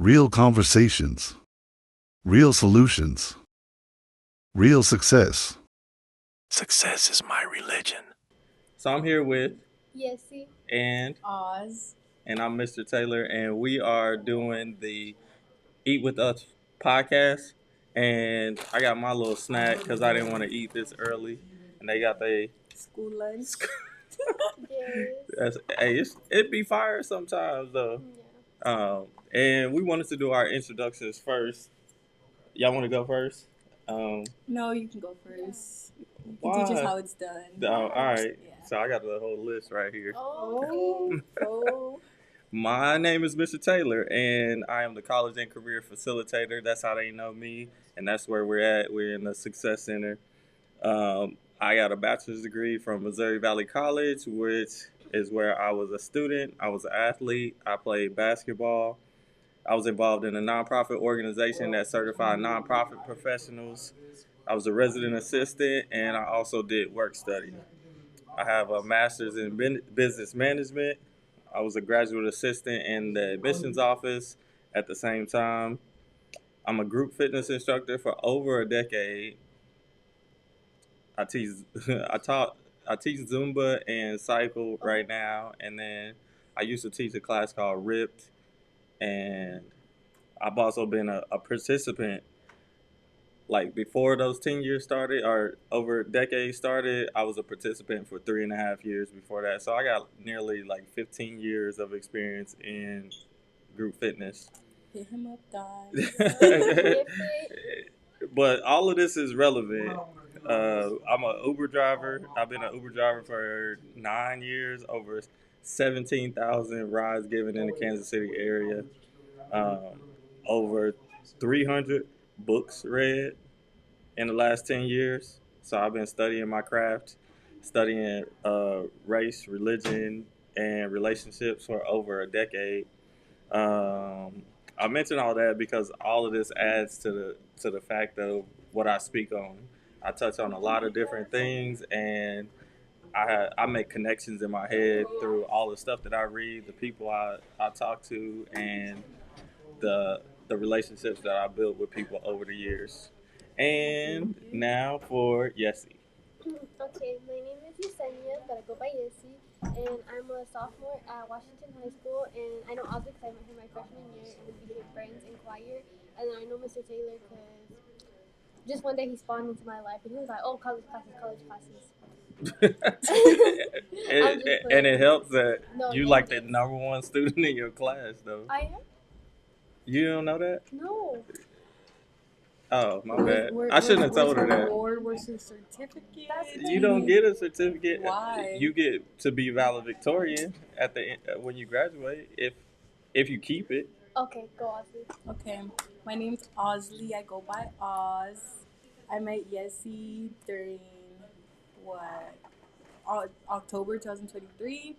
Real conversations, real solutions, real success. Success is my religion. So I'm here with Yessi. and Oz. and I'm Mr. Taylor, and we are doing the Eat with Us podcast. And I got my little snack because I didn't want to eat this early, and they got the School lunch. It'd be fire sometimes though. And we wanted to do our introductions first. Y'all want to go first? No, you can go first. You can Why? teach us how it's done. All right. Yeah. So I got the whole list right here. Oh. My name is Mr. Taylor, and I am the college and career facilitator. That's how they know me, and that's where we're at. We're in the Success Center. I got a bachelor's degree from Missouri Valley College, which is where I was a student. I was an athlete. I played basketball. I was involved in a nonprofit organization that certified nonprofit professionals. I was a resident assistant, and I also did work study. I have a master's in business management. I was a graduate assistant in the admissions office at the same time. I'm a group fitness instructor for over a decade. I teach I taught I teach Zumba and cycle right now, and then I used to teach a class called Ripped, and I've also been a participant. Like before those 10 years started, or over decades started, I was a participant for 3.5 years before that. So I got nearly like 15 years of experience in group fitness. Hit him up, guys. But all of this is relevant. I'm an Uber driver. I've been an Uber driver for 9 years, over 17,000 rides given in the Kansas City area, um, over 300 books read in the last 10 years. So I've been studying my craft, studying race, religion, and relationships for over a decade. Um, I mention all that because all of this adds to the fact of what I speak on. I touch on a lot of different things, and I make connections in my head through all the stuff that I read, the people I talk to, and the relationships that I built with people over the years. And now for Yessi. Okay, my name is Yesenia, but I go by Yessi, and I'm a sophomore at Washington High School, and I know Ozzy because I met him my freshman year, and we became friends in choir, and then I know Mr. Taylor because just one day he spawned into my life, and he was like, oh, college classes, college classes. And it helps that No, you like the number one student in your class, though. I am? You don't know that? No. Oh, my bad. I shouldn't have told her that. Award, where's your certificate? You don't get a certificate. Why? You get to be valedictorian at the when you graduate if you keep it. Okay, go Ozzy. Okay, my name's Ozly. I go by Oz. I met Yessi during October 2023.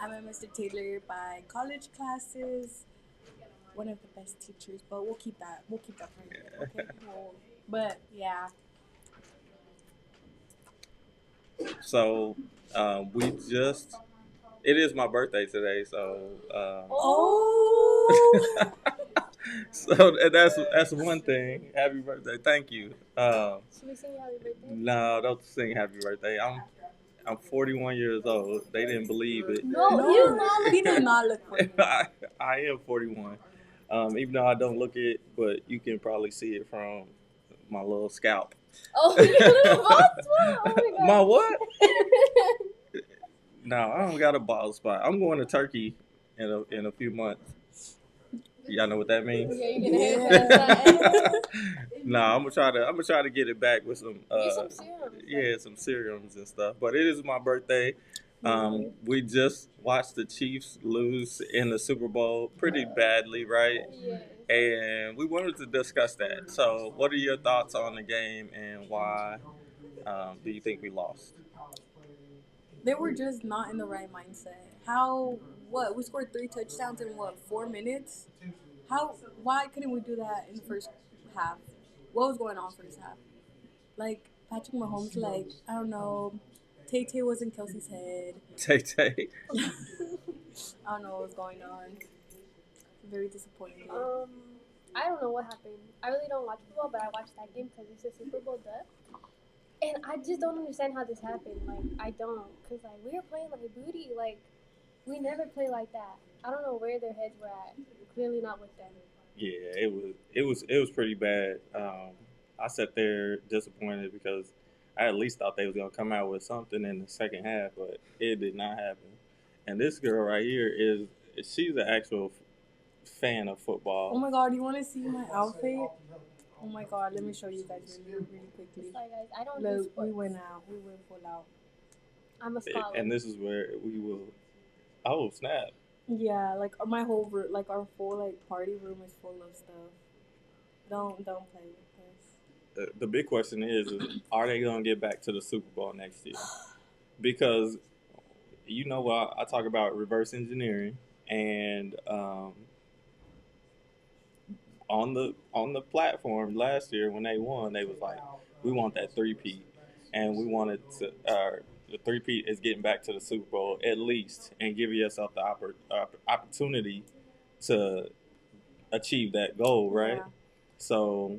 I met Mr. Taylor by college classes. One of the best teachers, but we'll keep that private. Okay. But yeah. So it is my birthday today, so Oh. so that's one thing. Happy birthday, thank you. Should we sing happy birthday? No, don't sing happy birthday. I'm 41 years old. They didn't believe it. No, he does not look 41. I am 41. Even though I don't look it, but you can probably see it from my little scalp. Oh, oh my God. My what? No, I don't got a bald spot. I'm going to Turkey in a few months. Y'all know what that means? Yeah, you get a haircut. Nah, I'm gonna try to get it back with some some serums. Yeah, some serums and stuff. But it is my birthday. We just watched the Chiefs lose in the Super Bowl pretty badly, right? Yes. And we wanted to discuss that. So, what are your thoughts on the game, and why do you think we lost? They were just not in the right mindset. We scored 3 touchdowns in 4 minutes? Why couldn't we do that in the first half? What was going on first half? Like, Patrick Mahomes, I don't know, Tay-Tay was in Kelsey's head. Tay-Tay. I don't know what was going on. very disappointed. I don't know what happened. I really don't watch football, but I watched that game because it's a Super Bowl duh. And I just don't understand how this happened. Like, I don't. Because, like, we were playing like booty. Like, we never play like that. I don't know where their heads were at. Clearly not with them. Yeah, it was pretty bad. I sat there disappointed because I at least thought they was gonna come out with something in the second half, but it did not happen. And this girl right here she's an actual fan of Oh football. my god, you want to see my outfit? Oh my god, let me show you guys really quickly. Sorry, guys. I don't do Look, sports. we went out. We went full out. I'm a scholar. And this is where we will. Oh snap! Yeah, like my whole room, like our full like party room is full of stuff. Don't play with this. The big question is are they gonna get back to the Super Bowl next year? Because you know what I talk about reverse engineering, and on the platform last year when they won, they was like, we want that three-peat, and we wanted to. The three-peat is getting back to the Super Bowl at least, and giving yourself the opportunity to achieve that goal, right? Yeah. So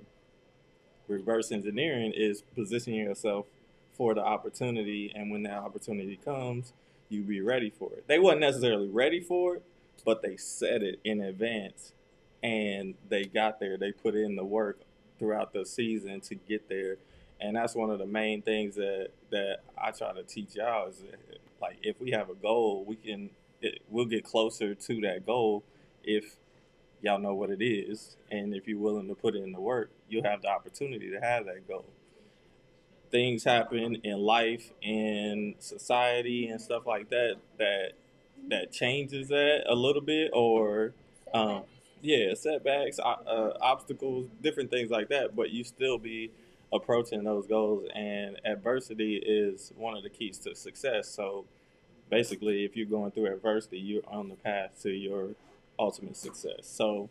reverse engineering is positioning yourself for the opportunity, and when that opportunity comes, you be ready for it. They wasn't necessarily ready for it, but they said it in advance, and they got there. They put in the work throughout the season to get there, and that's one of the main things that I try to teach y'all is that, like, if we have a goal, we'll get closer to that goal if y'all know what it is, and if you're willing to put in the work, you'll have the opportunity to have that goal. Things happen in life, in society, and stuff like that changes that a little bit, or um, Setbacks. yeah, setbacks, obstacles, different things like that. But you still be approaching those goals, and adversity is one of the keys to success. So basically, if you're going through adversity, you're on the path to your ultimate success. So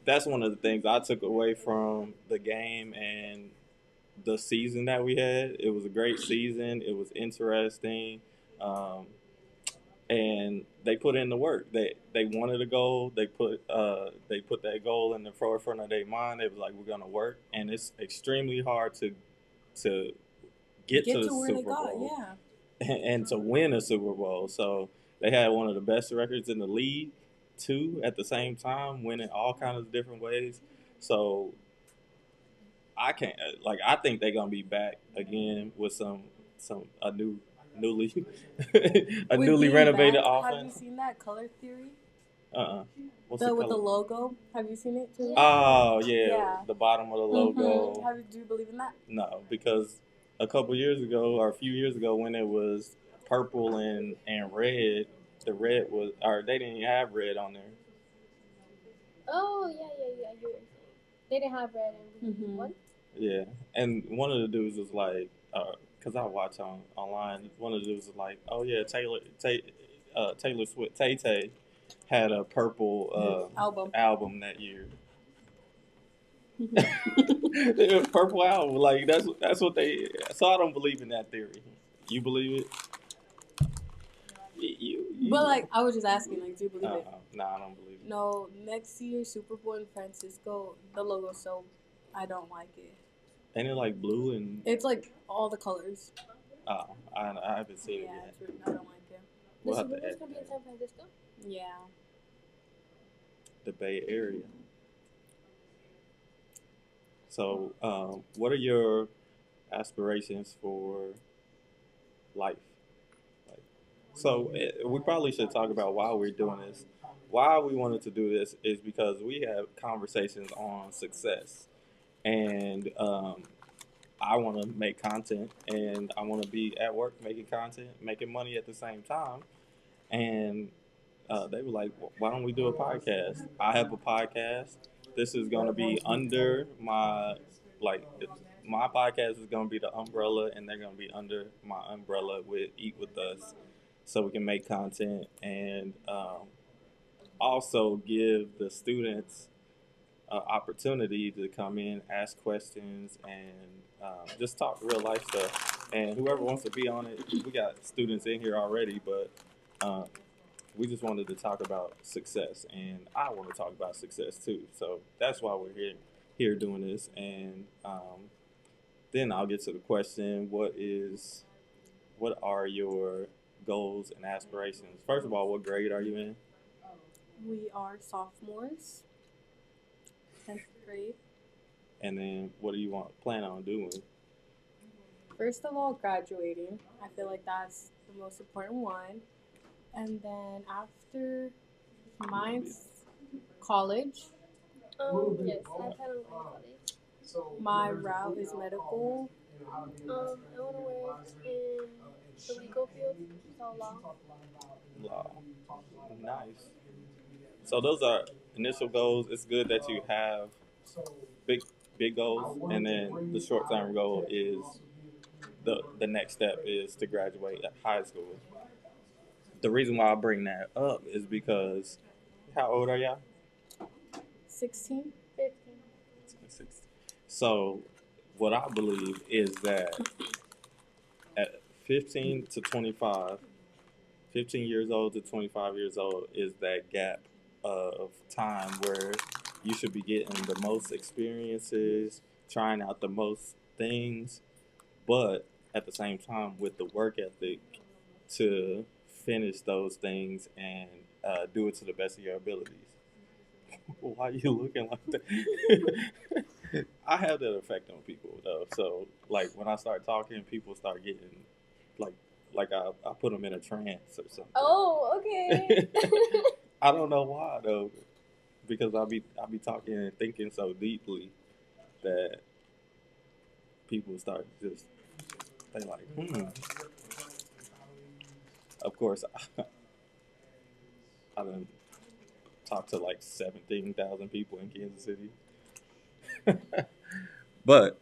that's one of the things I took away from the game and the season that we had. It was a great season. It was interesting, um, and they put in the work. They wanted a goal. They put that goal in the forefront of their mind. They was like, we're gonna work, and it's extremely hard to get to the to where they Super got, Bowl yeah. and to win a Super Bowl. So they had one of the best records in the league too at the same time, winning all kinds of different ways. So I can't I think they're gonna be back again with some a newly a With newly being renovated back, have you offense. seen that color theory? What's With the color? logo. Have you seen it too? Oh yeah, Yeah. the bottom of the logo. Do you believe in that? No, because a couple years ago or a few years ago when it was purple and red, the red was or they didn't even have red on there. Oh, yeah. I hear what you're saying. They didn't have red and we won. Yeah, and one of the dudes was like, because I watch online. One of the dudes was like, oh yeah, Taylor Swift, Tay Tay had a purple album that year. Purple album, like that's what they. So I don't believe in that theory. You believe it? But like, I was just asking, like, do you believe it? No, I don't believe it. No, next year Super Bowl in Francisco, the logo, so I don't like it. Ain't it like blue and? It's like all the colors. Oh, I haven't seen it yet. It's really, I don't like it. We'll The have Super to Bowl's add gonna be in San Francisco. Yeah. the Bay Area. So, what are your aspirations for life? Like, so we probably should talk about why we're doing this. Why we wanted to do this is because we have conversations on success, and I want to make content, and I want to be at work making content, making money at the same time. And they were like, "Why don't we do a podcast?" I have a podcast. This is going to be under like my podcast is going to be the umbrella, and they're going to be under my umbrella with Eat with Us, so we can make content and also give the students opportunity to come in, ask questions, and just talk real life stuff. And whoever wants to be on it, we got students in here already, but we just wanted to talk about success, and I want to talk about success too. So that's why we're here doing this, and then I'll get to the question: what are your goals and aspirations? First of all, what grade are you in? We are sophomores, 10th grade. And then what do you plan on doing? First of all, graduating. I feel like that's the most important one. And then after mine's college. Yes, I plan on going to college. My route is medical. I want to work in the legal field, so law. Law. Nice. So those are initial goals. It's good that you have big big goals, and then the short term goal is the next step is to graduate at high school. The reason why I bring that up is because how old are y'all? 16. 15. So what I believe is that at 15 to 25, 15 years old to 25 years old is that gap of time where you should be getting the most experiences, trying out the most things, but at the same time with the work ethic to finish those things and do it to the best of your abilities. Why are you looking like that? I have that effect on people though. So like when I start talking, people start getting like I put them in a trance or something. Oh, okay. I don't know why though, because I'll be talking and thinking so deeply that people start just they like Of course, I done talked to like 17,000 people in Kansas City, but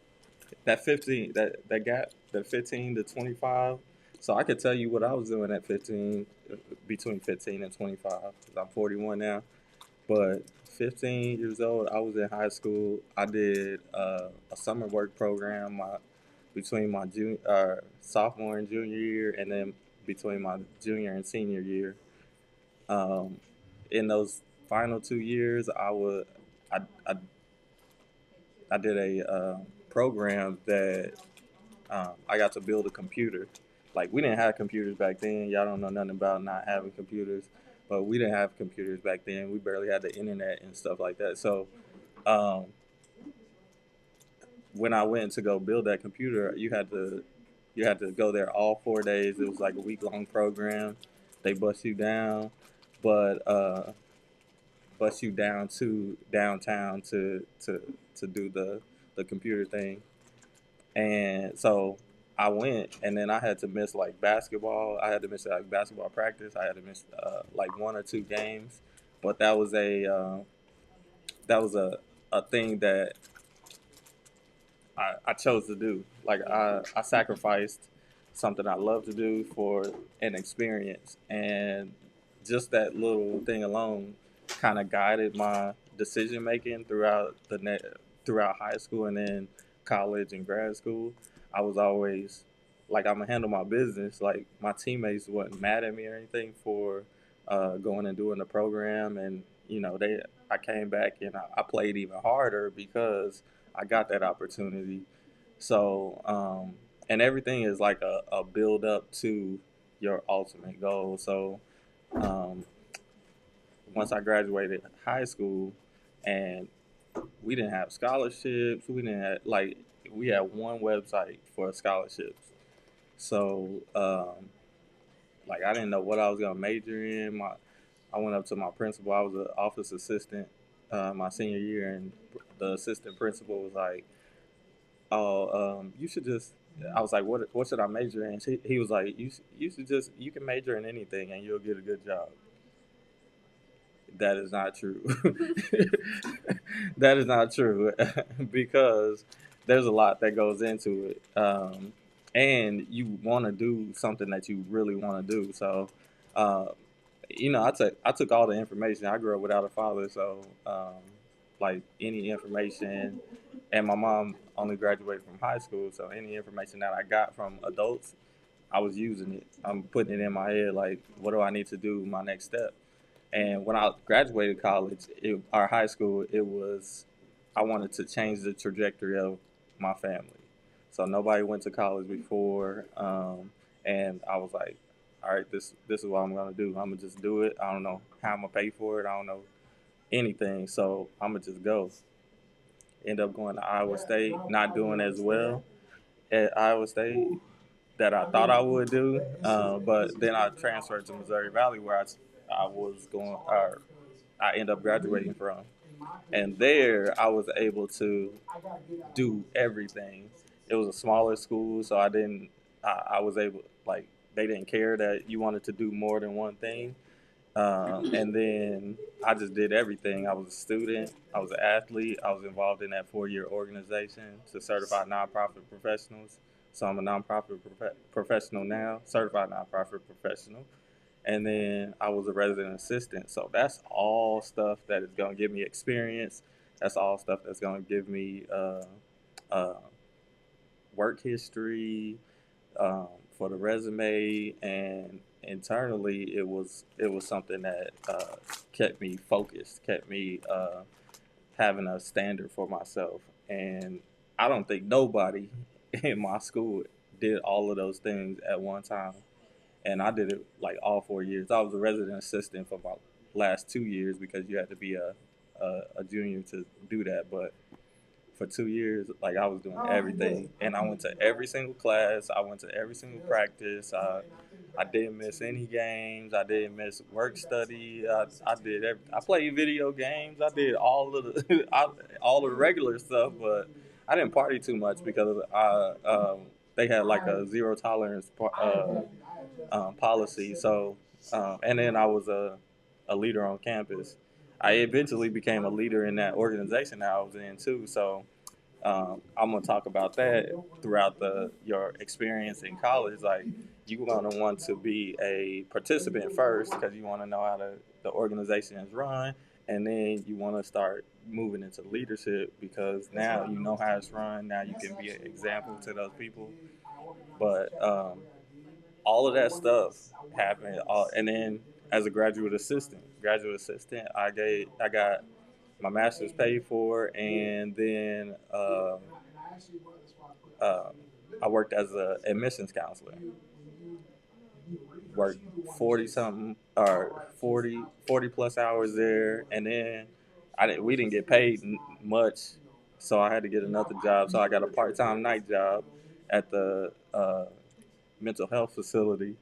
that gap, that 15 to 25. So I could tell you what I was doing at 15, between 15 and 25. 'Cause I'm 41 now, but 15 years old, I was in high school. I did a summer work program between my sophomore and junior year, and then between my junior and senior year. Um, in those final 2 years, I, I, I did a program that I got to build a computer. Like we didn't have computers back then. Y'all don't know nothing about not having computers, but we didn't have computers back then. We barely had the internet and stuff like that. So um, when I went to go build that computer, you had to go there all 4 days. It was like a week long program. They bust you down, but bust you down to downtown to do the computer thing. And so I went, and then I had to miss like basketball. I had to miss like basketball practice. I had to miss like 1 or 2 games, but that was a thing that I chose to do. Like I sacrificed something I love to do for an experience, and just that little thing alone kind of guided my decision making throughout high school and then college and grad school. I was always like I'm gonna handle my business. Like my teammates wasn't mad at me or anything for going and doing the program, and I came back and I played even harder because I got that opportunity. So, and everything is like a build up to your ultimate goal. So, um, once I graduated high school, and we didn't have scholarships, we had one website for scholarships. So, like I didn't know what I was gonna major in. I went up to my principal. I was an office assistant my senior year, and the assistant principal was like, "Oh, you should just." I was like, "What should I major in?" He was like, "You should just you can major in anything and you'll get a good job." That is not true. That is not true because there's a lot that goes into it, and you want to do something that you really want to do. So, uh, I took all the information. I grew up without a father, so like any information, and my mom only graduated from high school, so any information that I got from adults, I was using it. I'm putting it in my head like, what do I need to do? My next step. And when I graduated college, our high school, it was I wanted to change the trajectory of my family. So nobody went to college before, and I was like, all right, this is what I'm gonna do. I'm gonna just do it. I don't know how I'm gonna pay for it. I don't know anything. So I'm gonna just go. End up going to Iowa State, not doing as well at Iowa State that I thought I would do. But then I transferred to Missouri Valley where I was going, or I ended up graduating from. And there I was able to do everything. It was a smaller school, so I was able, like, they didn't care that you wanted to do more than one thing. And then I just did everything. I was a student, I was an athlete, I was involved in that 4-year organization to certify nonprofit professionals. So I'm a nonprofit professional now, certified nonprofit professional. And then I was a resident assistant. So that's all stuff that is going to give me experience. That's all stuff that's going to give me uh, work history, for the resume, and internally it was something that kept me focused, kept me having a standard for myself. And I don't think nobody in my school did all of those things at one time. And I did it like all 4 years. I was a resident assistant for about last 2 years because you had to be a junior to do that. But for 2 years, like I was doing everything, and I went to every single class. I went to every single practice. I didn't miss any games. I didn't miss work study. I did. I played video games. I did all of the all the regular stuff, but I didn't party too much because they had like a zero tolerance policy. So, and then I was a leader on campus. I eventually became a leader in that organization that I was in too. So I'm gonna talk about that throughout your experience in college. Like you're gonna want to be a participant first because you want to know how the organization is run, and then you want to start moving into leadership because now you know how it's run. Now you can be an example to those people. But all of that stuff happened, and then as a graduate assistant, I got my master's paid for, and then uh, I worked as a admissions counselor. Worked 40 something or 40 plus hours there, and then we didn't get paid much, so I had to get another job. So I got a part time night job at the mental health facility,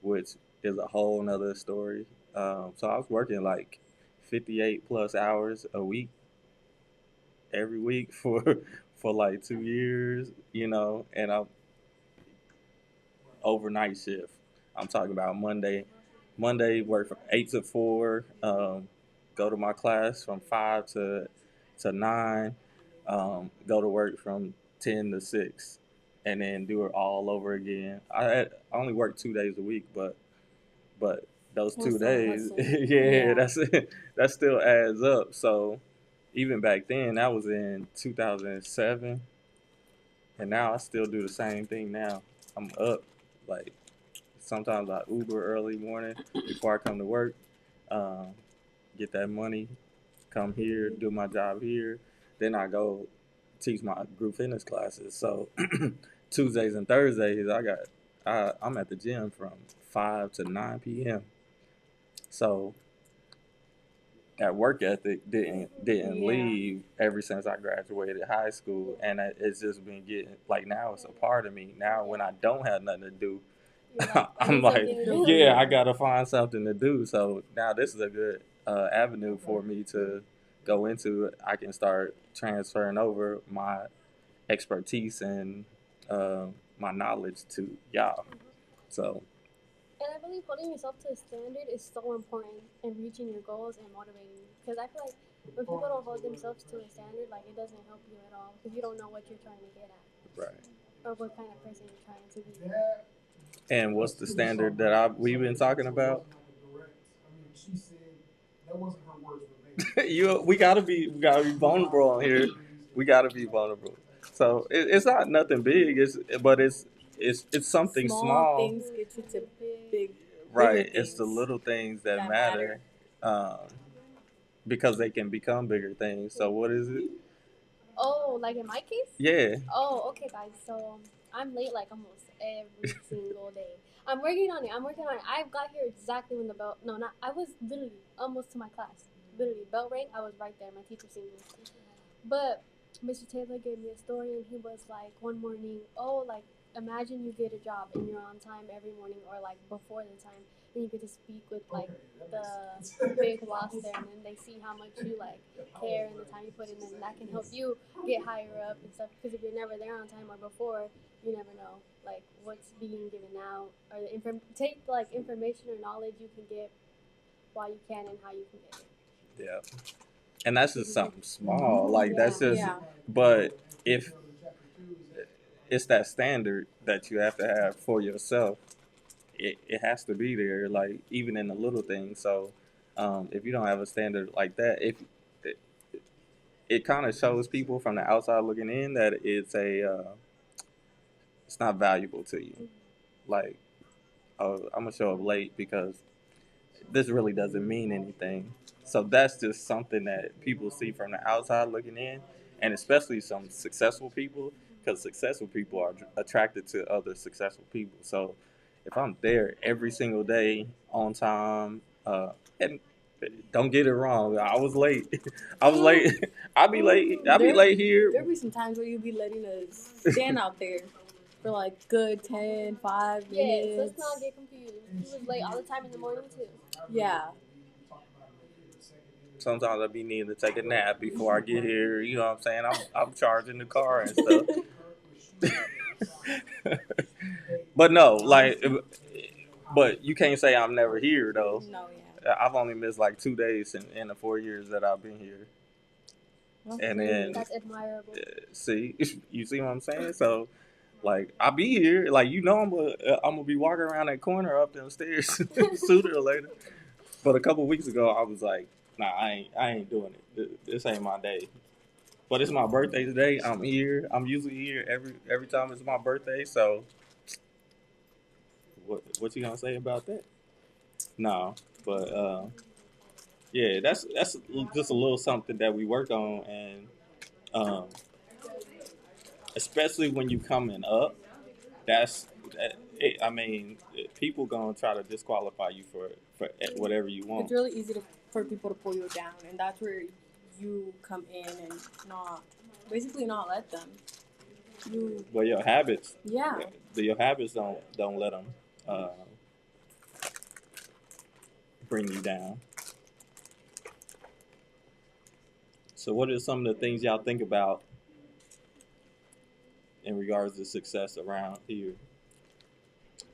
which is a whole nother story. So I was working like 58 plus hours a week every week for for like 2 years, and I'm overnight shift. I'm talking about Monday work from 8 to 4. Go to my class from 5 to 9. Go to work from 10 to 6, and then do it all over again. I only worked 2 days a week, but those 2 days, yeah, that still adds up. So even back then, that was in 2007, and now I still do the same thing. Now I'm up, like sometimes I Uber early morning before I come to work, um, get that money, come here, do my job here, then I go teach my group fitness classes. So Tuesdays and Thursdays, I'm at the gym from 5 to 9 p.m. So that work ethic didn't leave ever since I graduated high school, and it's just been getting like now it's a part of me. Now when I don't have nothing to do, I'm like, yeah, I gotta find something to do. So now this is a good avenue for me to go into. I can start transferring over my expertise and my knowledge to y'all. So And I believe holding yourself to a standard is so important in reaching your goals and motivating you. Because I feel like when people don't hold themselves to a standard, like it doesn't help you at all because you don't know what you're trying to get at right. or what kind of person you're trying to be. And what's the standard that we've been talking about? We gotta be vulnerable on here. We gotta be vulnerable. So it's not nothing big. But it's something Small small. things get you to big, Right. bigger It's the things little things that that matter, matter. because they can become bigger things. So what is it? Oh, like in my case? Yeah. Oh, okay, guys. So I'm late like almost every single day. I'm working on it. I'm working on it. I got here exactly when the bell. No, not. I was literally almost to my class. Literally, bell rang. I was right there. My teacher seen me. But Mr. Taylor gave me a story, and he was like, one morning, oh, like, imagine you get a job and you're on time every morning or like before the time, and you get to speak with like the big boss there, and then they see how much you like care and the time you put in, and that can help you get higher up and stuff. Because if you're never there on time or before, you never know like what's being given out or take like information or knowledge you can get while you can and how you can get it. Yeah. And that's just something small. Like that's just. Yeah. But if it's that standard that you have to have for yourself, it has to be there. Like even in the little things. So if you don't have a standard like that, if it, it kind of shows people from the outside looking in that it's not valuable to you. Like, oh, I'm gonna show up late because this really doesn't mean anything. So that's just something that people see from the outside looking in, and especially some successful people, because successful people are attracted to other successful people. So if I'm there every single day on time, and don't get it wrong, I was late. I was late. I'll be late. I'll be late here. There'll be some times where you'll be letting us stand out there for like good 10, 5 Yes, minutes. let's not get confused. He was late all the time in the morning too. Yeah. Sometimes I be needing to take a nap before I get here. You know what I'm saying? I'm charging the car and stuff. But no, like, but you can't say I'm never here though. No, yeah. I've only missed like 2 days in the 4 years that I've been here. And then That's admirable. see, you see what I'm saying? So like I'll be here, like I'm gonna be walking around that corner up them stairs sooner or later. But a couple weeks ago, I was like, nah, I ain't doing it. This ain't my day. But it's my birthday today. I'm here. I'm usually here every time it's my birthday. So what you gonna say about that? No, but yeah, that's just a little something that we work on, and um, especially when you coming up, that's I mean, people gonna try to disqualify you for whatever you want. It's really easy for people to pull you down, and that's where you come in and basically not let them. But your habits, Yeah. your habits don't let them bring you down. So, what are some of the things y'all think about in regards to success around here?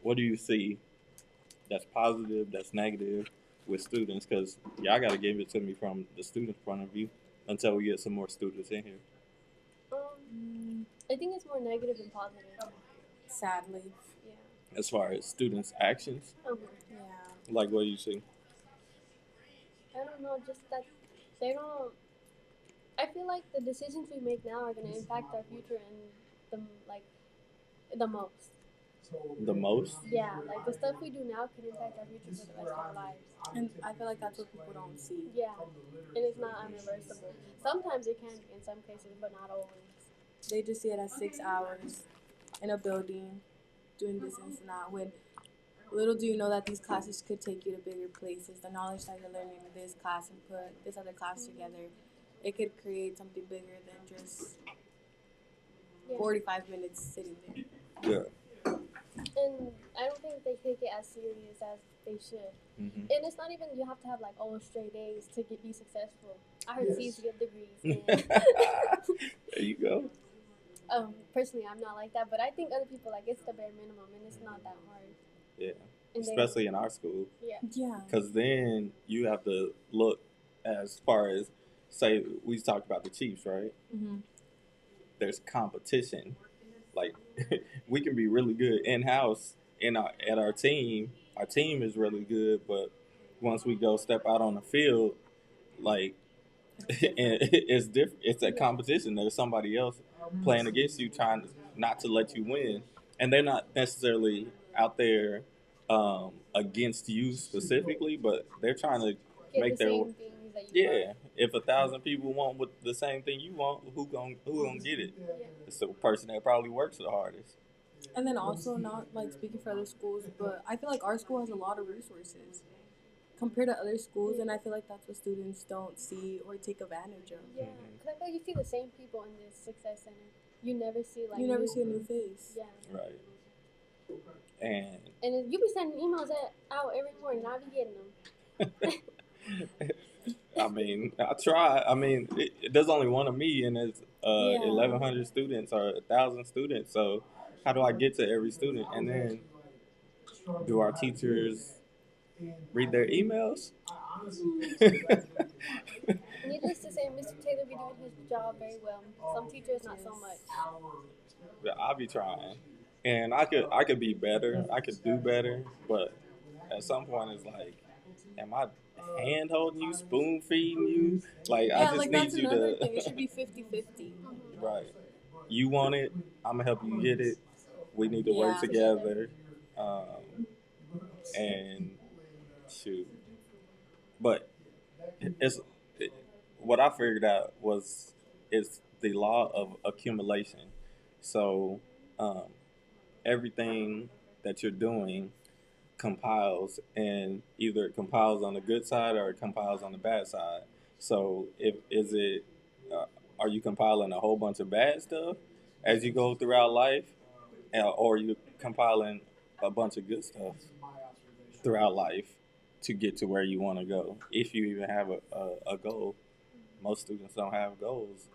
What do you see that's positive, that's negative with students? Because y'all got to give it to me from the student point of view until we get some more students in here. I think it's more negative than positive. Sadly. Yeah. As far as students' actions, Yeah. like what do you see? I don't know, just that they don't. I feel like the decisions we make now are going to impact our future and the most. The most? Yeah, like the stuff we do now can impact our future for the rest of our lives. And I feel like that's what people don't see. Yeah, and it's not unreversible. Sometimes it can be in some cases, but not always. They just see it as 6 hours in a building doing this and that. When little do you know that these classes could take you to bigger places. The knowledge that you're learning in this class and put this other class together, it could create something bigger than just 45 minutes sitting there. Yeah. And I don't think they take it as serious as they should. Mm-hmm. And it's not even you have to have like straight A's to be successful. I heard C's to get degrees. And there you go. Personally, I'm not like that, but I think other people like it's the bare minimum, and it's not that hard. Yeah. And Especially in our school. Yeah. Yeah. Because then you have to look as far as, say, we talked about the Chiefs, right? Mm-hmm. There's competition. Like, we can be really good in-house at our team. Our team is really good, but once we go step out on the field, like, it's different. It's a competition. There's somebody else playing against you trying not to let you win. and they're not necessarily out there against you specifically, but they're trying to Get make the their same things that you yeah. If 1,000 people want with the same thing you want, who gonna get it? want. Yeah. It's the person that probably works the hardest. And then also, not like speaking for other schools, but I feel like our school has a lot of resources compared to other schools, and I feel like that's what students don't see or take advantage of. Yeah, because I feel like you see the same people in this success center. You never see like You never see a new face. Yeah, Right. And you be sending emails out every morning. I be getting them. I mean, I try. I mean, there's only one of me, and there's Yeah. 1,100 students or 1,000 students. So, how do I get to every student? And then, do our teachers read their emails? Needless to say, Mr. Taylor be doing his job very well. Some teachers not so much. I'll be trying, and I could be better. I could do better, but at some point, it's like, am I hand holding you, spoon feeding you? Like I Yeah, just like need that's you another to. thing. It should be 50-50. Right. You want it. I'm gonna help you get it. We need to work Yeah. together. And shoot, but it's what I figured out was it's the law of accumulation. So um, everything that you're doing compiles, and either it compiles on the good side or it compiles on the bad side. So if is it are you compiling a whole bunch of bad stuff as you go throughout life, or are you compiling a bunch of good stuff throughout life to get to where you want to go? If you even have a goal, most students don't have goals,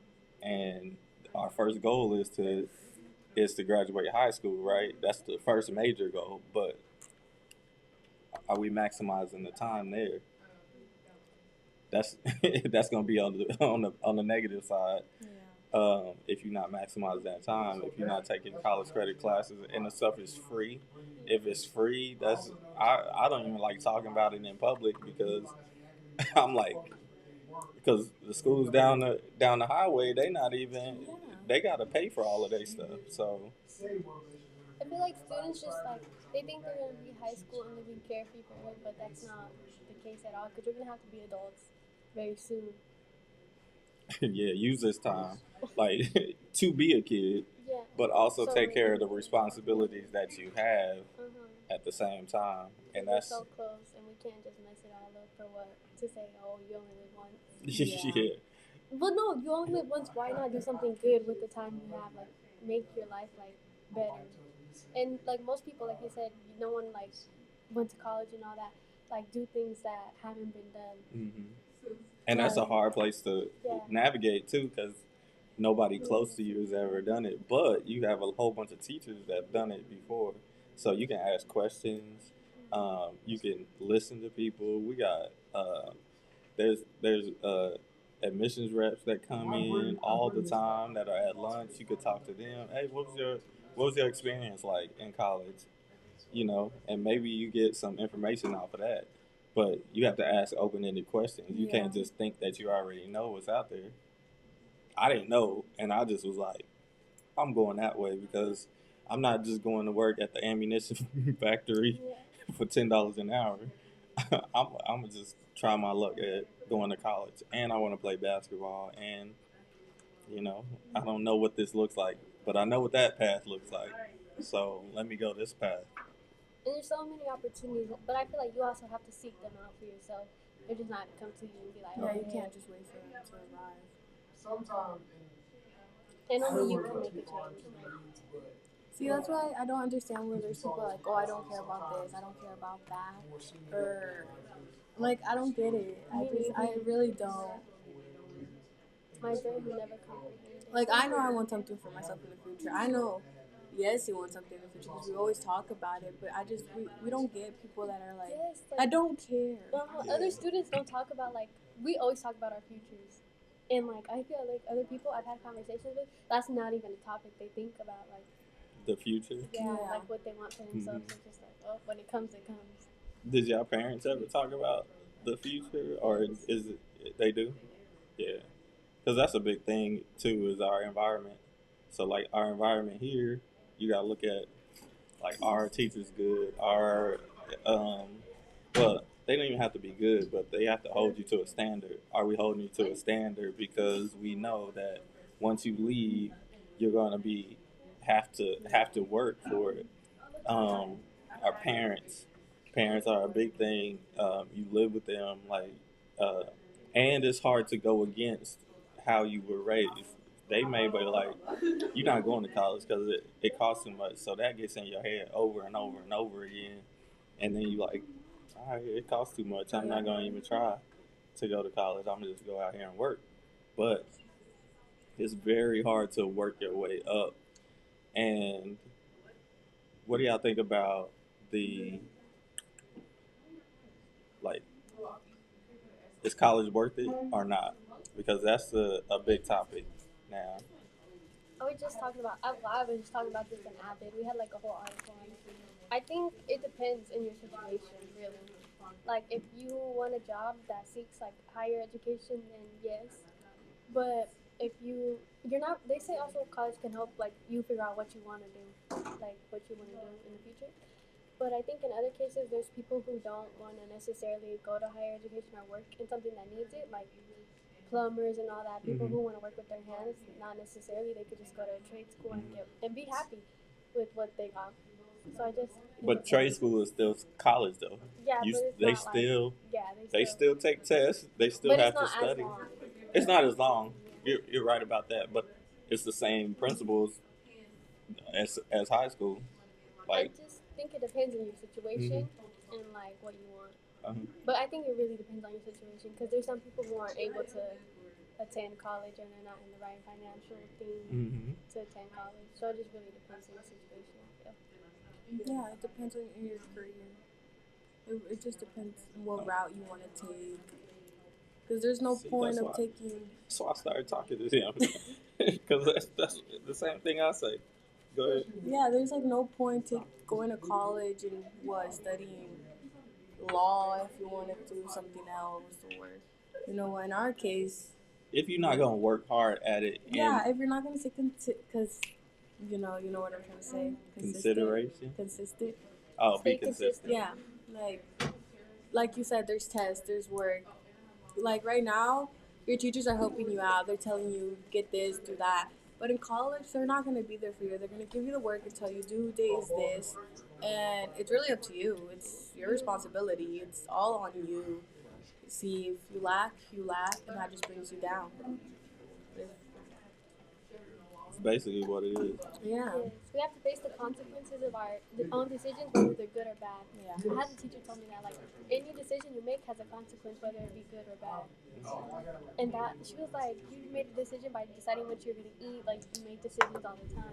and our first goal is to graduate high school, right? That's the first major goal, but are we maximizing the time there? That's that's gonna be on the negative side. Yeah. If you're not maximizing that time, if you're not taking college credit classes, and the stuff is free. If it's free, I don't even like talking about it in public because I'm like, because the schools down the highway, they not even Yeah. they gotta pay for all of their stuff. So I feel like students just like they think they're gonna be high school and living carefree forever, but that's not the case at all. Because you're gonna have to be adults very soon. yeah, use this time like to be a kid, Yeah. but also So take care of the responsibilities that you have Uh-huh. at the same time, and We're that's so close, and we can't just mess it all up for what to say. Oh, you only live once. yeah. But no, you only live once. Why not do something good with the time you have? Like make your life like better. And like most people, like you said, no one like went to college and all that. Like do things that haven't been done. Hmm. And that's a hard place to Yeah. navigate too, because nobody close to you has ever done it. But you have a whole bunch of teachers that have done it before, so you can ask questions. You can listen to people. We got there's admissions reps that come in all the time that are at lunch. You could talk to them. Hey, what was your experience like in college? And maybe you get some information off of that. But you have to ask open-ended questions. You can't just think that you already know what's out there. I didn't know, and I just was like, I'm going that way because I'm not just going to work at the ammunition factory Yeah. for $10 an hour. I'm gonna just try my luck at going to college, and I want to play basketball. And I don't know what this looks like, but I know what that path looks like. So let me go this path. And there's so many opportunities, but I feel like you also have to seek them out for yourself. They're just not come to you and be like, Yeah, oh, you can't just wait for them to arrive. And only you can make a change. See, that's why I don't understand where there's people like, oh, I don't care about this, I don't care about that, or like I don't get it. I really don't. My brain will never comprehend it. Like I know I want something for myself in the future. I know, yes, you want something in the future because we always talk about it, but we don't get people that are like, Yes, I don't care. Other students don't talk about like we always talk about our futures, and like I feel like other people I've had conversations with, that's not even a topic they think about. Like The future. yeah. Like what they want for themselves. It's just like, oh, when it comes, it comes. Did y'all parents ever talk about the future, or is it they do? Yeah, because that's a big thing too. Is our environment. So like our environment here, you gotta look at Like, our teachers good? Um, well, they don't even have to be good, but they have to hold you to a standard. Are we holding you to a standard because we know that once you leave, you're gonna be have to work for it. Um, our parents are a big thing. You live with them, like, uh, and it's hard to go against how you were raised. They may be like, you're not going to college because it costs too much. So that gets in your head over and over and over again. And then you like, all right, it costs too much. I'm not going to even try to go to college. I'm going to just go out here and work. But it's very hard to work your way up. And what do y'all think about the, like, is college worth it or not? Because that's a big topic now. I was just talking about, I was just talking about this in Avid. We had like a whole article on it. I think it depends in your situation, really. Like, if you want a job that seeks like higher education, then yes. But if you're not, they say also college can help like you figure out what you want to do, like what you want to do in the future. But I think in other cases, there's people who don't want to necessarily go to higher education or work in something that needs it, like plumbers and all that. People Mm-hmm. who want to work with their hands, not necessarily. They could just go to a trade school and get and be happy with what they got. So I just. But trade school is still college, though. Yeah, but it's They not still like, yeah, they still take tests. They still but have it's to not as study. long. It's not as long. You're right about that, but it's the same principles as high school. I Like, just think it depends on your situation and like what you want. But I think it really depends on your situation because there's some people who aren't able to attend college and they're not in the right financial thing to attend college. So it just really depends on your situation. I feel. Yeah, it depends on your career. It just depends on what route you want to take. Because there's no see, point of taking. so I started talking to him because that's the same thing I say. Go ahead. Yeah, there's like no point to going to college and studying law if you want to do something else, or in our case, If you're not gonna work hard at it, yeah, if you're not gonna say because you know what I'm trying to say, consideration. consistent, Oh, be Stay consistent. yeah, like you said, there's tests, there's work. Like right now, your teachers are helping you out. They're telling you get this, do that. But in college, they're not going to be there for you. They're going to give you the work and tell you due date is this, and it's really up to you. It's your responsibility. It's all on you. See, if you lack, and that just brings you down. It's basically what it is. Yeah. Yes, we have to face the consequences of our own decisions, whether they're good or bad. Yeah. I had a teacher tell me that like any decision you make has a consequence, whether it be good or bad. And that she was like, you made a decision by deciding what you're gonna eat. Like you make decisions all the time.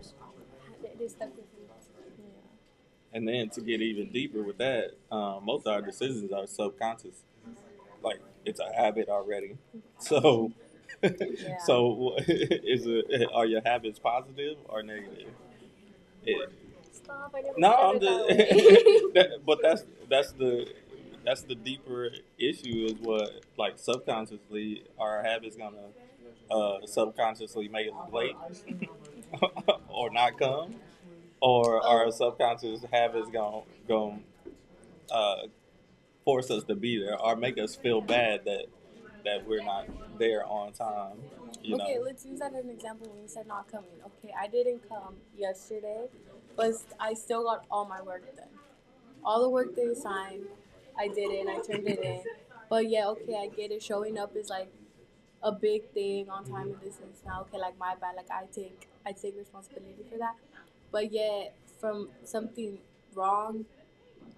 It stuck with me. Yeah. And then to get even deeper with that, most of our decisions are subconscious. Like, it's a habit already. So, Yeah. so are your habits positive or negative? It, Stop! I never no, thought I'm of it just. that way. But that's the deeper issue is what, like, subconsciously our habits gonna subconsciously make us late or not come, or our subconscious habits gonna uh, force us to be there or make us feel bad that we're not there on time. Okay, let's use that as an example when you said not coming. Okay, I didn't come yesterday, but I still got all my work done. All the work they assigned, I did it and I turned it in. But yeah, okay, I get it. Showing up is like a big thing on time and this and now. Okay, like my bad. Like I take responsibility for that. But yeah, from something wrong,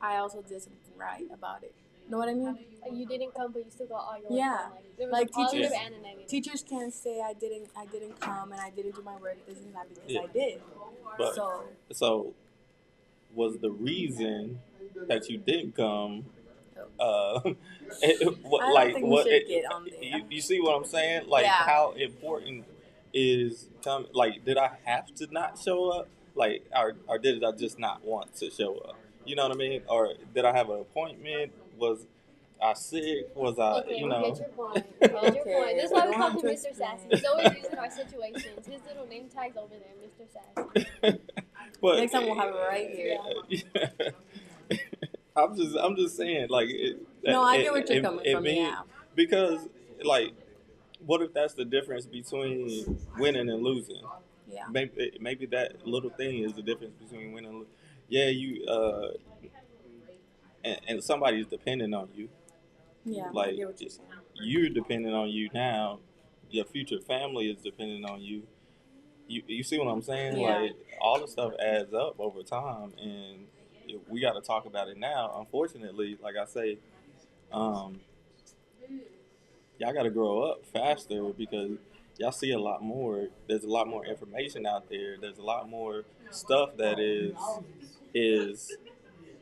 I also did something right about it. Know what I mean? You didn't come, but you still got all your work Yeah. done. Like there was Like a positive teachers- and a negative. Teachers can't say I didn't come and I didn't do my work this and that because Yeah. I did. But so was the reason that you didn't come? I don't Like think we what? should get on there. You see what I'm saying? Like, Yeah. how important is come? Like, did I have to not show up? Like, or did I just not want to show up? You know what I mean? Or did I have an appointment? Was I sick? Was I? Okay, You we know? get your point. We get your Okay, point. This is why we you call want him to Mr. Sassy. explain. He's always using our situations. His little name tag's over there, Mr. Sassy. But Next time we'll have it right here. I'm just saying, like, No, I get what you're coming from. Yeah. because, like, what if that's the difference between winning and losing? Yeah. Maybe that little thing is the difference between winning and losing. Yeah, and somebody's depending on you. Yeah. I Like, get what you're saying. you're dependent on you now. Your future family is dependent on you. You see what I'm saying? Yeah. Like, all the stuff adds up over time, and we got to talk about it now. Unfortunately, like I say, um, y'all got to grow up faster because y'all see a lot more. There's a lot more information out there. There's a lot more stuff that is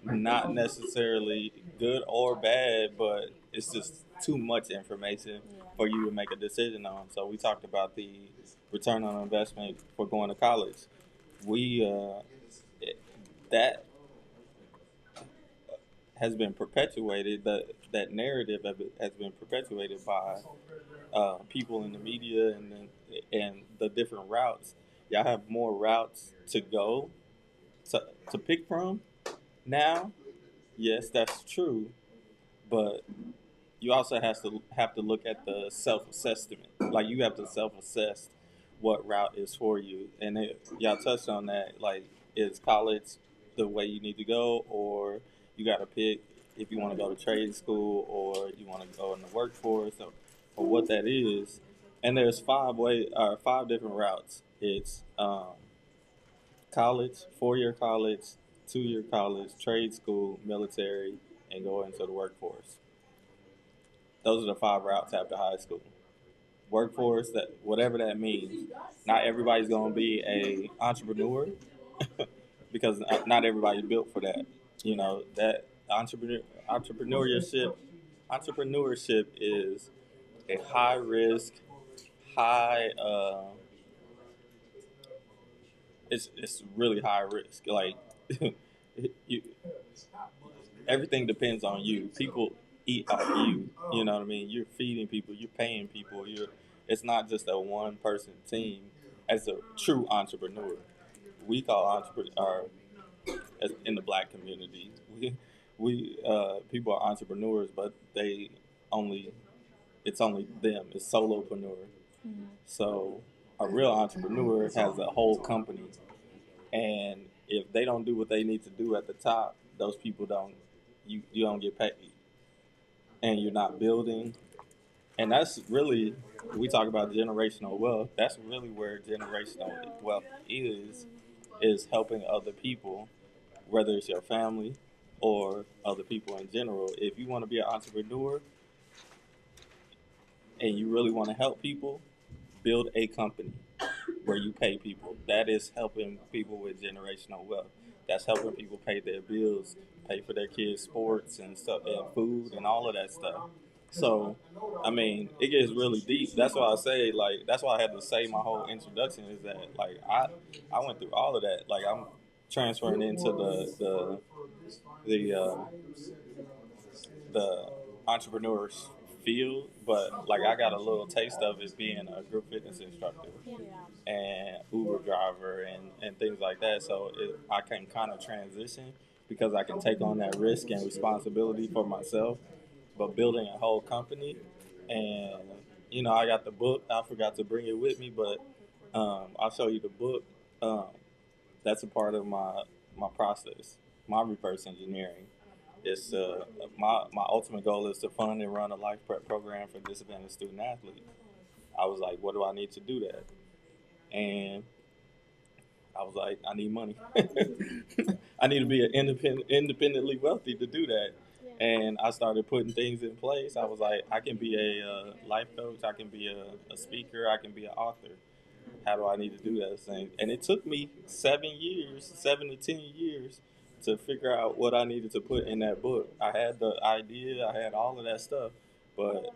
not necessarily good or bad, but it's just too much information for you to make a decision on. So we talked about the return on investment for going to college. We that has been perpetuated. That narrative has been perpetuated by people in the media and the different routes. Y'all have more routes to go to pick from now. Yes, that's true, but you also have to look at the self assessment. Like, you have to self assess what route is for you, and y'all touched on that. Like, is college the way you need to go, or you got to pick if you want to go to trade school or you want to go in the workforce, or what that is. And there's five different routes. It's college, 4 year college, 2 year college, trade school, military, and go into the workforce. Those are the five routes after high school. Workforce, that whatever that means. Not everybody's going to be a entrepreneur because not everybody's built for that. You know that entrepreneurship entrepreneurship is a high risk, high. It's really high risk. Like, you, everything depends on you. People eat off you. You know what I mean? You're feeding people. You're paying people. It's not just a one person team. As a true entrepreneur, we call entrepreneur in the black community. We people are entrepreneurs, but they only it's only them. It's solopreneur. Mm-hmm. So a real entrepreneur has a whole company, and if they don't do what they need to do at the top, those people don't. You don't get paid, and you're not building. And that's really, we talk about generational wealth. That's really where generational wealth is helping other people, whether it's your family or other people in general. If you want to be an entrepreneur and you really want to help people, build a company where you pay people. That is helping people with generational wealth. That's helping people pay their bills, pay for their kids' sports and stuff, and food and all of that stuff. So, I mean, it gets really deep. That's why I say, like, that's why I had to say my whole introduction is that, like, I went through all of that. Like, I'm transferring into the the entrepreneur's field, but like, I got a little taste of it being a group fitness instructor Yeah. and Uber driver and things like that. So I can kind of transition because I can take on that risk and responsibility for myself, but building a whole company. And, I got the book. I forgot to bring it with me, but I'll show you the book. Um, that's a part of my process, my reverse engineering. It's my ultimate goal is to fund and run a life prep program for disadvantaged student athletes. I was like, what do I need to do that? And I was like, I need money. I need to be independently wealthy to do that. Yeah. And I started putting things in place. I was like, I can be a life coach. I can be a speaker. I can be an author. How do I need to do that thing? And it took me 7 years, 7 to 10 years, to figure out what I needed to put in that book. I had the idea. I had all of that stuff, but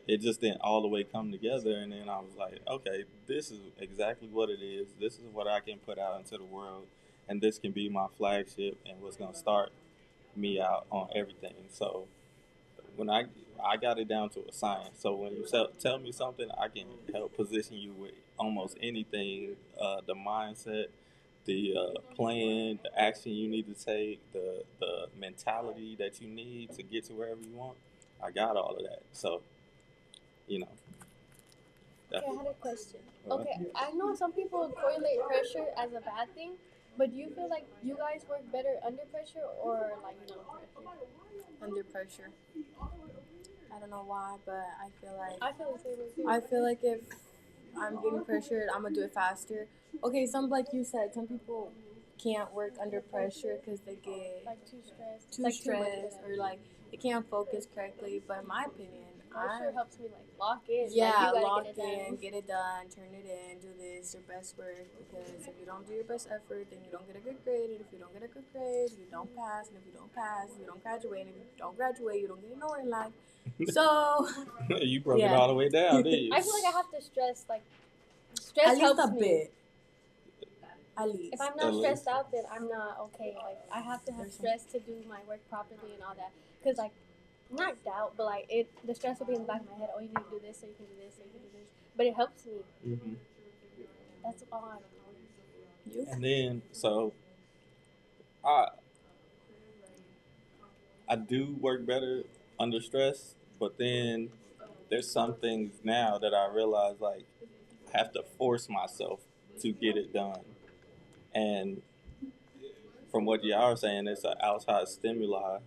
it just didn't all the way come together. And then I was like, okay, this is exactly what it is. This is what I can put out into the world, and this can be my flagship and what's gonna start me out on everything. So when I got it down to a science. So when you tell me something, I can help position you with almost anything. The mindset, the plan, the action you need to take, the mentality that you need to get to wherever you want. I got all of that. So you know. Okay, I had a question. Uh, Okay, I know some people correlate pressure as a bad thing, but do you feel like you guys work better under pressure or like no pressure? Under pressure. I don't know why, but I feel like I feel the same way too. I feel like if I'm getting pressured, I'm gonna do it faster. Okay, some like you said, some people can't work under pressure because they get Like too stressed. too Like too much for stressed them. or like they can't focus correctly. But in my opinion, Pressure I helps me like lock in. yeah, like, you gotta lock get it done. in, get it done, turn it in, do this, your best work. Because if you don't do your best effort, then you don't get a good grade. And if you don't get a good grade, you don't pass. And if you don't pass, you don't graduate. And if you don't graduate, you don't get nowhere in life. So you broke it yeah, all the way down, didn't you? I feel like I have to stress. Like stress at least helps a me. bit. At least. If I'm At not least. stressed out, then I'm not okay. Like I have to have stress to do my work properly and all that. Cause like not doubt, but like the stress will be in the back of my head. Oh, you need to do this, so you can do this, so you can do this. But it helps me. Mm-hmm. That's all. You? And then I I do work better under stress, but then there's some things now that I realize like I have to force myself to get it done. And from what y'all are saying, it's an outside stimuli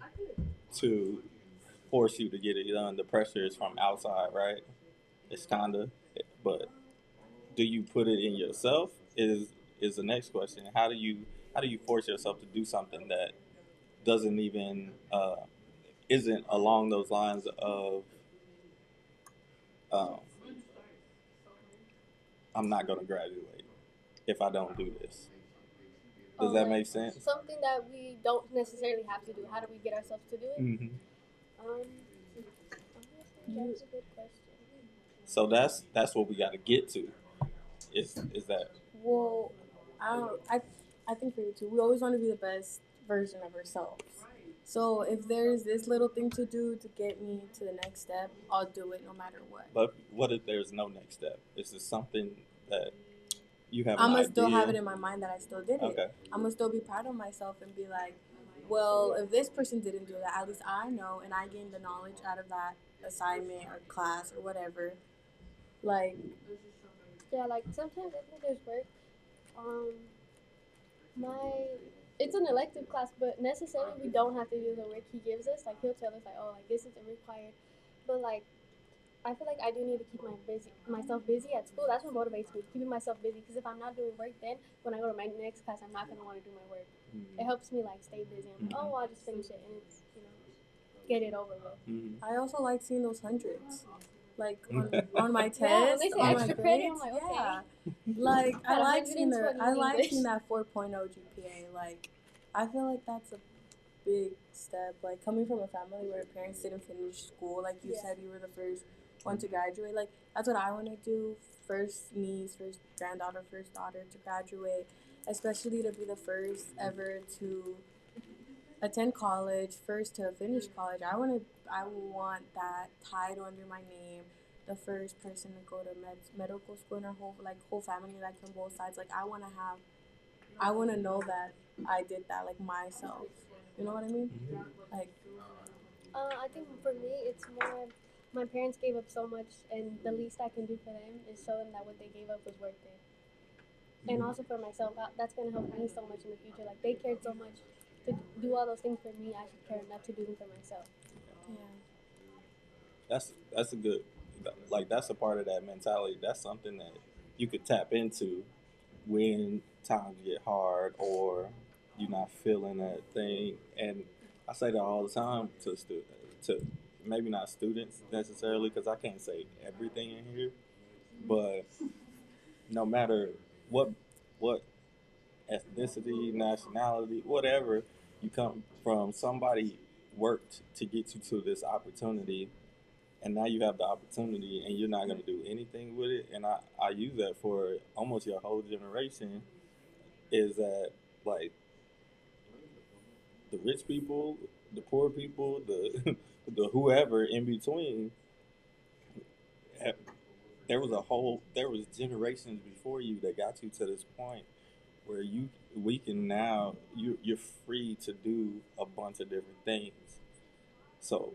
to force you to get it done. The pressure is from outside, right? It's kinda, but do you put it in yourself? Is the next question. How do you force yourself to do something that doesn't even isn't along those lines of um, I'm not going to graduate if I don't do this. Does that Like make sense? something that we don't necessarily have to do. How do we get ourselves to do it? Mm-hmm. Honestly, that's a good question. So that's what we got to get to. Is that Well, I think for you too. We always want to be the best version of ourselves. So if there's this little thing to do to get me to the next step, I'll do it no matter what. but what if there's no next step? Is this something that you have an I'm gonna still have idea? it in my mind that I still did it. Okay. I'm gonna still be proud of myself and be like, well, if this person didn't do that, at least I know and I gained the knowledge out of that assignment or class or whatever. Like, Yeah, like sometimes I think there's work. Um, my it's an elective class, but necessarily we don't have to do the work he gives us. Like he'll tell us like, oh, like this isn't required, but like I feel like I do need to keep myself busy at school. That's what motivates me, keeping myself busy. Because if I'm not doing work, then when I go to my next class, I'm not gonna want to do my work. Mm-hmm. It helps me like stay busy. I'm like, oh, well, I'll just finish it and it's get it over with. Mm-hmm. I also like seeing those hundreds. Like Mm-hmm. on my Yeah, when test, they say on my extra credit, grades, I'm like, okay. yeah. Like Got 120 I in like English. seeing that 4.0 GPA. Like I feel like that's a big step. Like coming from a family where parents didn't finish school, like you said, you were the first one to graduate. Like that's what I want to do. First niece, first granddaughter, first daughter to graduate, especially to be the first ever to attend college, first to finish college. I want that title under my name. The first person to go to medical school in our whole family, like from both sides. Like I want to know that I did that like myself. You know what I mean? Like I think for me, it's more my parents gave up so much, and the least I can do for them is show them that what they gave up was worth it. And also for myself, that's gonna help me so much in the future. Like they cared so much to do all those things for me, I should care enough to do them for myself. yeah. That's a good like that's a part of that mentality. That's something that you could tap into when times get hard or you're not feeling that thing. And I say that all the time to maybe not students necessarily because I can't say everything in here, but no matter what what ethnicity, nationality, whatever you come from, somebody worked to get you to this opportunity and now you have the opportunity and you're not going to do anything with it. And I use that for almost your whole generation is that like the rich people the poor people, the the whoever in between, there was generations before you that got you to this point where we can now you're free to do a bunch of different things. So,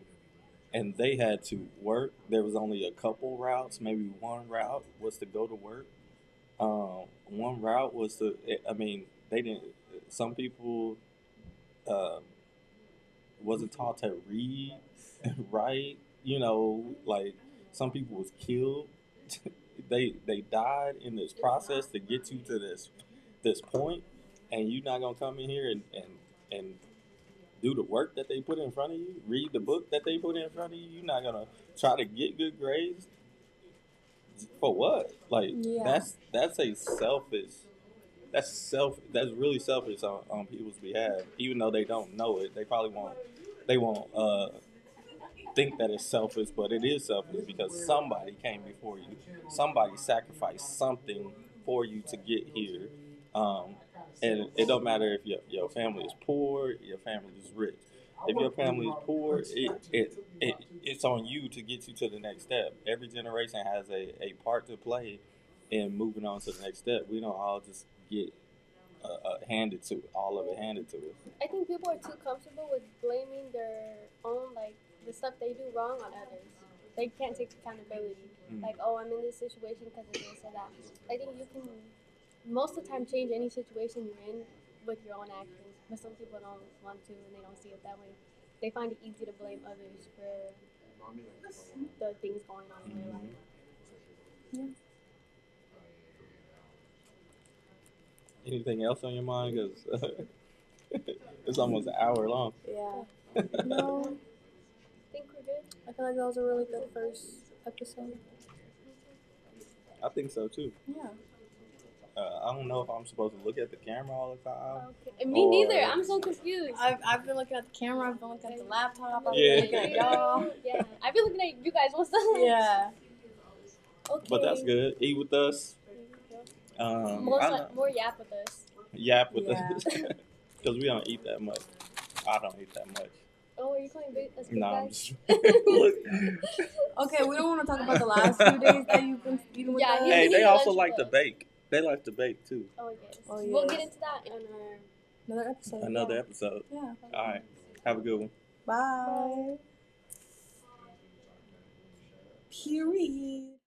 and they had to work. There was only a couple routes, maybe one route was to go to work. One route was to, I mean, they didn't. Some people uh, wasn't taught to read, write. You know, like some people was killed. They died in this process to get you to this point, and you're not gonna come in here and do the work that they put in front of you, read the book that they put in front of you. You're not gonna try to get good grades for what? Like Yeah. that's a selfish. That's really selfish on people's behalf. Even though they don't know it, they probably won't. They won't think that it's selfish, but it is selfish because somebody came before you. Somebody sacrificed something for you to get here. Um, and it don't matter if your family is poor, your family is rich. If your family is poor, it's on you to get you to the next step. Every generation has a part to play in moving on to the next step. We don't all just get handed to all of it handed to us. I think people are too comfortable with blaming their own, like, the stuff they do wrong on others. They can't take accountability. Like, oh, I'm in this situation because of this or that. I think you can, most of the time, change any situation you're in with your own actions. But some people don't want to and they don't see it that way. They find it easy to blame others for the things going on in their life. Yeah. Anything else on your mind? Because it's almost an hour long. Yeah. No, I think we're good. I feel like that was a really good first episode. I think so too. Yeah. I don't know if I'm supposed to look at the camera all the time. Okay. And me neither. I'm so confused. I've been looking at the camera. I've been looking at the laptop. I've Yeah. been looking at y'all. Yeah. I've been looking at you guys most of the time. Yeah. Okay. But that's good. Eat with us. More yap with us. Yap with Yeah. us. Because we don't eat that much. I don't eat that much. Oh, are you calling us big No, I'm guys? just look. Okay, we don't want to talk about the last few days that you've been eating with Yeah, us. Hey, they need also lunch like with to us. bake. They like to bake too. Oh, yes. Oh, We'll yes. get into that on our Another episode. Another yeah. episode. Yeah. All right. Have a good one. Bye. Period.